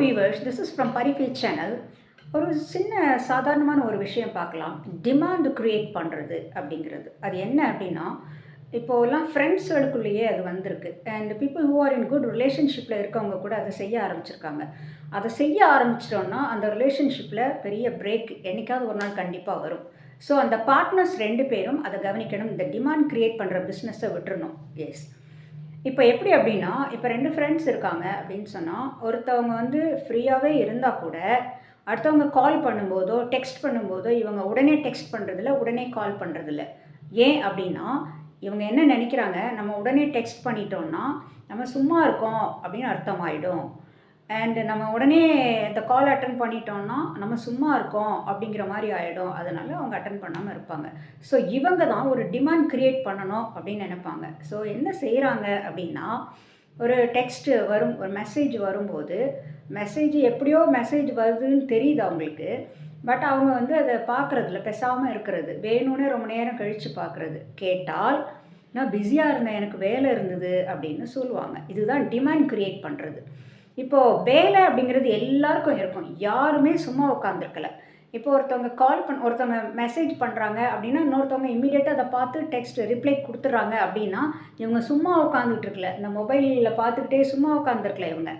Viewers, this is from பரிஃபீல் channel. ஒரு சின்ன சாதாரணமான ஒரு விஷயம் பார்க்கலாம். டிமாண்ட் கிரியேட் பண்ணுறது அப்படிங்கிறது. அது என்ன அப்படின்னா, இப்போலாம் ஃப்ரெண்ட்ஸுகளுக்குள்ளேயே அது வந்திருக்கு. And people who are in good ரிலேஷன்ஷிப்பில் இருக்கவங்க கூட அதை செய்ய ஆரம்பிச்சிருக்காங்க. அதை செய்ய ஆரம்பிச்சிட்டோன்னா அந்த ரிலேஷன்ஷிப்பில் பெரிய பிரேக் என்னைக்காவது ஒரு நாள் கண்டிப்பாக வரும். ஸோ அந்த பார்ட்னர்ஸ் 2 பேரும் அதை கவனிக்கணும். இந்த டிமாண்ட் கிரியேட் பண்ணுற பிஸ்னஸை விட்டுறணும். எஸ். இப்போ எப்படி அப்படின்னா, இப்போ 2 ஃப்ரெண்ட்ஸ் இருக்காங்க அப்படின்னு சொன்னால், ஒருத்தவங்க வந்து ஃப்ரீயாகவே இருந்தால் கூட, அடுத்தவங்க கால் பண்ணும்போதோ, டெக்ஸ்ட் பண்ணும்போதோ, இவங்க உடனே டெக்ஸ்ட் பண்ணுறதில்ல, உடனே கால் பண்ணுறதில்ல. ஏன் அப்படின்னா, இவங்க என்ன நினைக்கிறாங்க, நம்ம உடனே டெக்ஸ்ட் பண்ணிட்டோம்னா, நம்ம சும்மா இருக்கோம் அப்படின்னு அர்த்தமாயிடும். அண்ட் நம்ம உடனே இந்த கால் அட்டன் பண்ணிட்டோம்னா, நம்ம சும்மா இருக்கோம் அப்படிங்கிற மாதிரி ஆகிடும். அதனால் அவங்க அட்டன் பண்ணாமல் இருப்பாங்க. ஸோ இவங்க தான் ஒரு டிமாண்ட் க்ரியேட் பண்ணணும் அப்படின்னு நினைப்பாங்க. ஸோ என்ன செய்கிறாங்க அப்படின்னா, ஒரு டெக்ஸ்ட்டு வரும், ஒரு மெசேஜ் வரும்போது, மெசேஜ் எப்படியோ மெசேஜ் வருதுன்னு தெரியுது அவங்களுக்கு. பட் அவங்க வந்து அதை பார்க்குறதில்ல, பேசாமல் இருக்கிறது. வேணும்னே ரொம்ப நேரம் கழித்து பார்க்குறது. கேட்டால், நான் பிஸியாக இருந்தேன், எனக்கு வேலை இருந்தது அப்படின்னு சொல்லுவாங்க. இதுதான் டிமாண்ட் க்ரியேட் பண்ணுறது. இப்போது வேலை அப்படிங்கிறது எல்லாருக்கும் இருக்கும். யாருமே சும்மா உட்காந்துருக்கல. இப்போ ஒருத்தவங்க மெசேஜ் பண்ணுறாங்க அப்படின்னா, இன்னொருத்தவங்க இம்மீடியட்டாக அதை பார்த்து டெக்ஸ்ட் ரிப்ளை கொடுத்துட்றாங்க அப்படின்னா, இவங்க சும்மா உட்காந்துட்டு இருக்கல. இந்த மொபைலில் பார்த்துக்கிட்டே சும்மா உட்காந்துருக்கல இவங்க.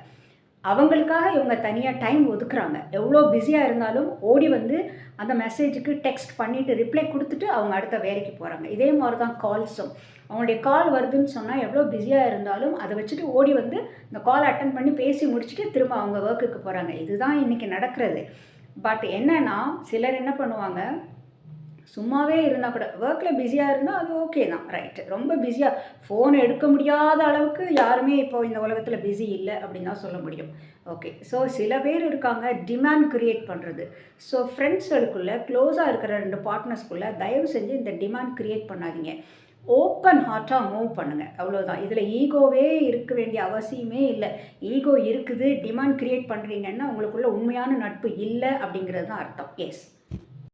அவங்களுக்காக இவங்க தனியாக டைம் ஒதுக்குறாங்க. எவ்வளோ பிஸியாக இருந்தாலும் ஓடி வந்து அந்த மெசேஜுக்கு டெக்ஸ்ட் பண்ணிவிட்டு ரிப்ளை கொடுத்துட்டு அவங்க அடுத்த வேலைக்கு போகிறாங்க. இதே மாதிரி தான் கால்ஸும். அவங்களுடைய கால் வருதுன்னு சொன்னால் எவ்வளோ பிஸியாக இருந்தாலும் அதை வச்சுட்டு ஓடி வந்து இந்த கால் அட்டன் பண்ணி பேசி முடிச்சுட்டு திரும்ப அவங்க ஒர்க்குக்கு போகிறாங்க. இதுதான் இன்றைக்கி நடக்கிறது. பட் என்னென்னா, சிலர் என்ன பண்ணுவாங்க, சும்மாவே இருந்தால் கூட ஒர்க்கில் பிஸியாக இருந்தால் அது ஓகே தான், ரைட்டு. ரொம்ப பிஸியாக ஃபோன் எடுக்க முடியாத அளவுக்கு யாருமே இப்போது இந்த உலகத்தில் பிஸி இல்லை அப்படின்னு தான் சொல்ல முடியும். ஓகே. ஸோ சில பேர் இருக்காங்க டிமாண்ட் கிரியேட் பண்ணுறது. ஸோ ஃப்ரெண்ட்ஸ்களுக்குள்ளே க்ளோஸாக இருக்கிற 2 பார்ட்னர்ஸ்குள்ளே தயவு செஞ்சு இந்த டிமாண்ட் கிரியேட் பண்ணாதீங்க. ஓப்பன் ஹார்ட்டாக மூவ் பண்ணுங்கள், அவ்வளோதான். இதில் ஈகோவே இருக்க வேண்டிய அவசியமே இல்லை. ஈகோ இருக்குது, டிமாண்ட் கிரியேட் பண்ணுறீங்கன்னா உங்களுக்குள்ள உண்மையான நட்பு இல்லை அப்படிங்கிறது தான் அர்த்தம். எஸ்.